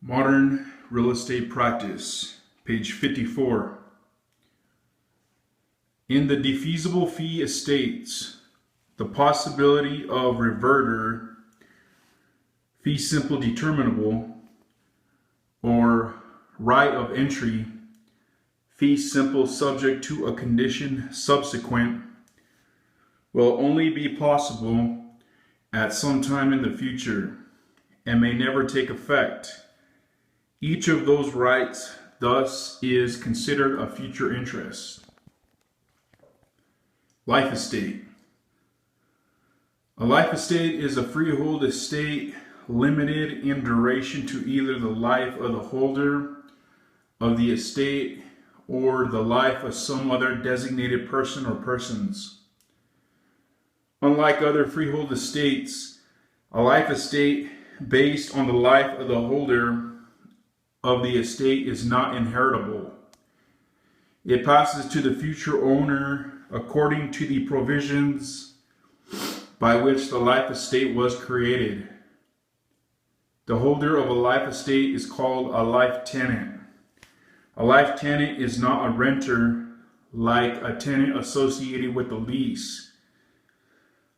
Modern Real Estate Practice, page 54. In the defeasible fee estates, the possibility of reverter, fee simple determinable, or right of entry, fee simple subject to a condition subsequent, will only be possible at some time in the future and may never take effect. Each of those rights thus is considered a future interest. Life estate. A life estate is a freehold estate limited in duration to either the life of the holder of the estate or the life of some other designated person or persons. Unlike other freehold estates, a life estate based on the life of the holder of the estate is not inheritable. It passes to the future owner according to the provisions by which the life estate was created. The holder of a life estate is called a life tenant. A life tenant is not a renter like a tenant associated with the lease.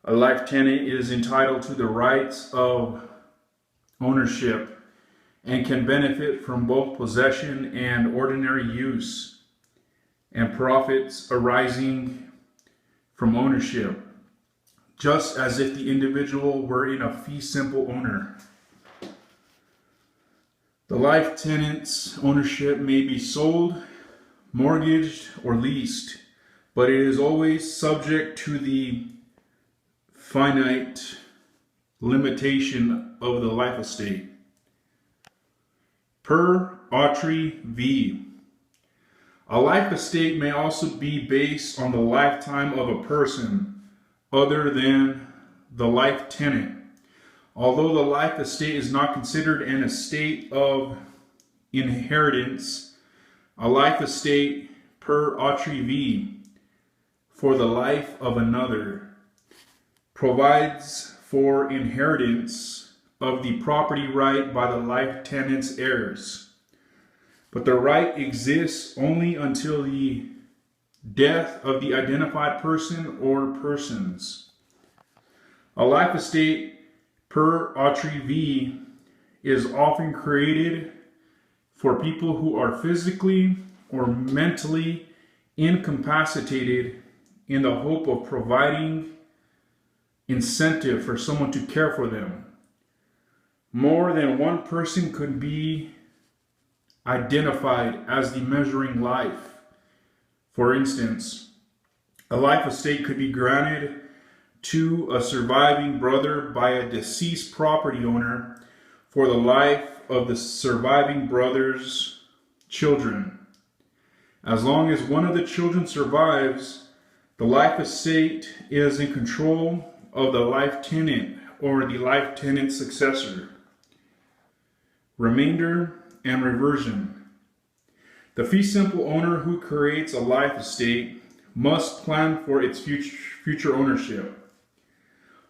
A life tenant is entitled to the rights of ownership and can benefit from both possession and ordinary use and profits arising from ownership, just as if the individual were in a fee simple owner. The life tenant's ownership may be sold, mortgaged, or leased, but it is always subject to the finite limitation of the life estate. Per Autry v. A life estate may also be based on the lifetime of a person other than the life tenant. Although the life estate is not considered an estate of inheritance, a life estate per Autry v. for the life of another provides for inheritance of the property right by the life tenant's heirs. But the right exists only until the death of the identified person or persons. A life estate per Autry v. is often created for people who are physically or mentally incapacitated in the hope of providing incentive for someone to care for them. More than one person could be identified as the measuring life. For instance, a life estate could be granted to a surviving brother by a deceased property owner for the life of the surviving brother's children. As long as one of the children survives, the life estate is in control of the life tenant or the life tenant's successor. Remainder and reversion. The fee simple owner who creates a life estate must plan for its future ownership.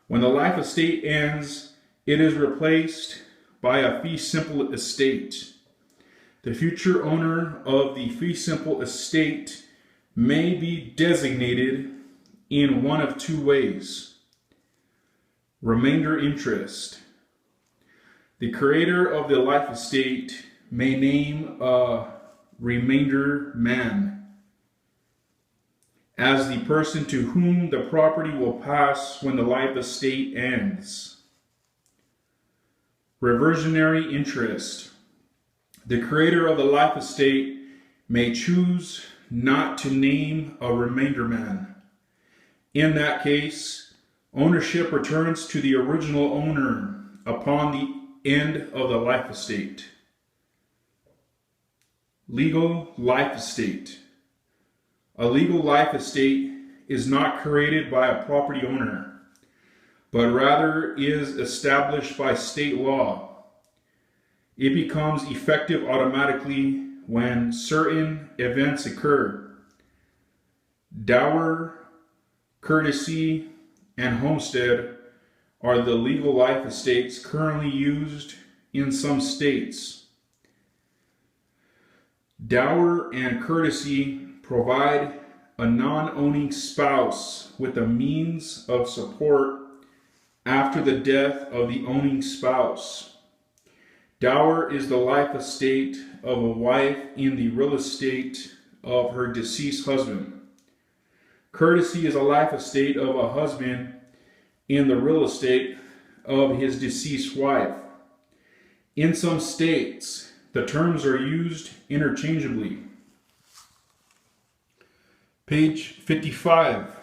When the life estate ends, it is replaced by a fee simple estate. The future owner of the fee simple estate may be designated in one of two ways. Remainder interest. The creator of the life estate may name a remainder man as the person to whom the property will pass when the life estate ends. Reversionary interest. The creator of the life estate may choose not to name a remainder man. In that case, ownership returns to the original owner upon the end of the life estate. Legal life estate. A legal life estate is not created by a property owner, but rather is established by state law. It becomes effective automatically when certain events occur. Dower, courtesy, and homestead are the legal life estates currently used in some states. Dower and courtesy provide a non-owning spouse with a means of support after the death of the owning spouse. Dower is the life estate of a wife in the real estate of her deceased husband. Courtesy is a life estate of a husband in the real estate of his deceased wife. In some states, the terms are used interchangeably. Page 55.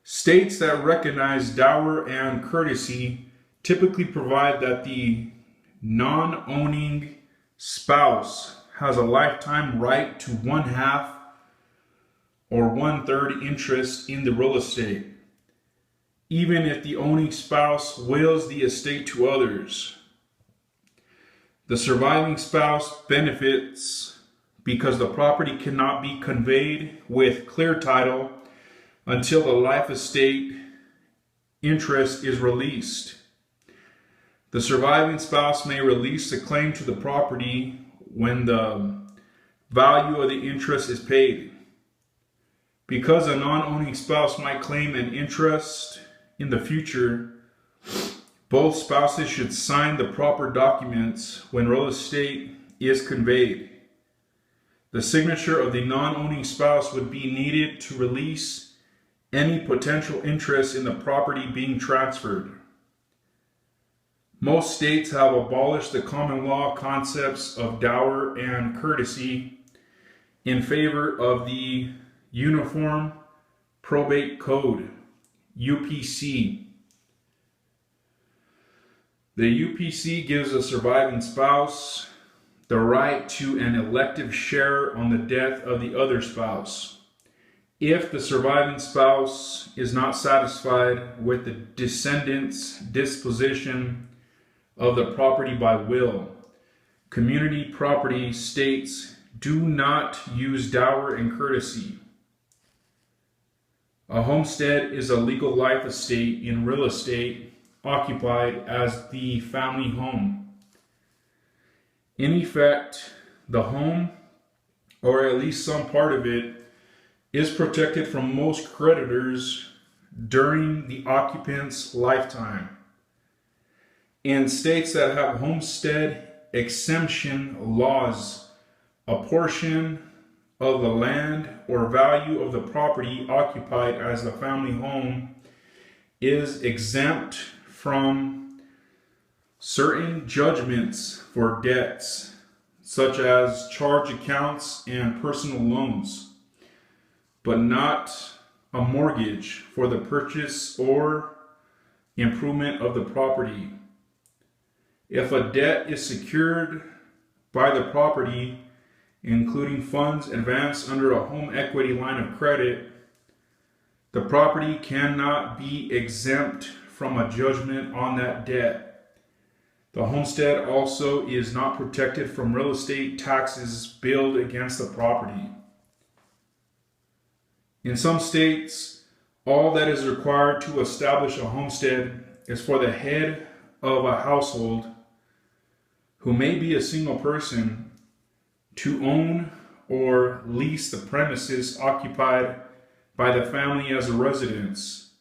States that recognize dower and courtesy typically provide that the non-owning spouse has a lifetime right to 1/2 or 1/3 interest in the real estate, even if the owning spouse wills the estate to others. The surviving spouse benefits because the property cannot be conveyed with clear title until the life estate interest is released. The surviving spouse may release the claim to the property when the value of the interest is paid. Because a non-owning spouse might claim an interest in the future, both spouses should sign the proper documents when real estate is conveyed. The signature of the non-owning spouse would be needed to release any potential interest in the property being transferred. Most states have abolished the common law concepts of dower and courtesy in favor of the Uniform Probate Code, UPC. The UPC gives a surviving spouse the right to an elective share on the death of the other spouse. If the surviving spouse is not satisfied with the descendant's disposition of the property by will, community property states do not use dower and courtesy. A homestead is a legal life estate in real estate occupied as the family home. In effect, the home, or at least some part of it, is protected from most creditors during the occupant's lifetime. In states that have homestead exemption laws, a portion of the land or value of the property occupied as the family home is exempt from certain judgments for debts, such as charge accounts and personal loans, but not a mortgage for the purchase or improvement of the property. If a debt is secured by the property, including funds advanced under a home equity line of credit, the property cannot be exempt from a judgment on that debt. The homestead also is not protected from real estate taxes billed against the property. In some states, all that is required to establish a homestead is for the head of a household, who may be a single person, to own or lease the premises occupied by the family as a residence.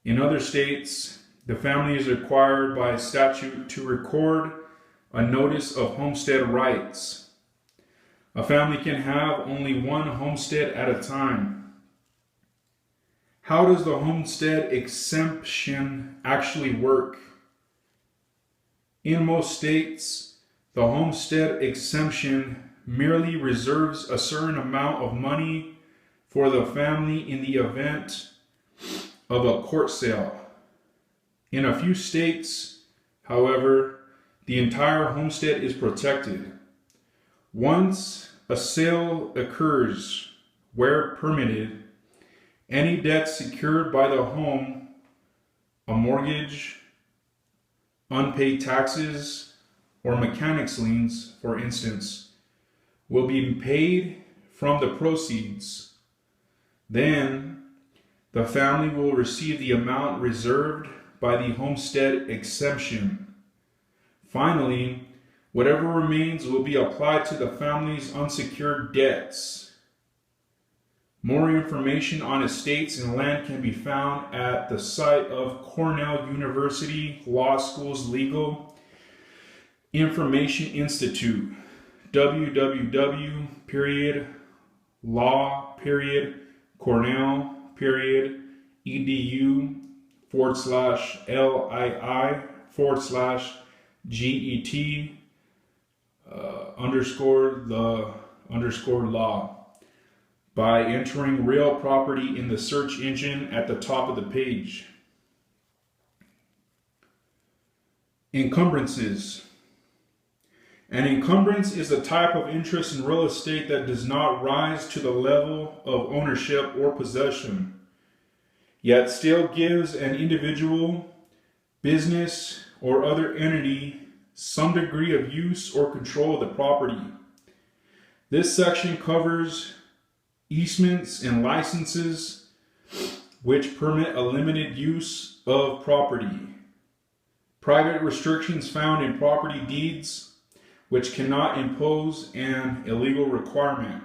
In other states, the family is required by statute to record a notice of homestead rights. A family can have only one homestead at a time. How does the homestead exemption actually work? In most states, the homestead exemption merely reserves a certain amount of money for the family in the event of a court sale. In a few states, however, the entire homestead is protected. Once a sale occurs, where permitted, any debt secured by the home, a mortgage, unpaid taxes, or mechanics liens, for instance, will be paid from the proceeds. Then, the family will receive the amount reserved by the homestead exemption. Finally, Whatever remains will be applied to the family's unsecured debts. More information on estates and land can be found at the site of Cornell University Law School's Legal Information Institute, www.cornell.edu/LII/GET_the_law by entering real property in the search engine at the top of the page. Encumbrances. An encumbrance is a type of interest in real estate that does not rise to the level of ownership or possession, yet still gives an individual, business, or other entity some degree of use or control of the property. This section covers easements and licenses which permit a limited use of property, private restrictions found in property deeds which cannot impose an illegal requirement,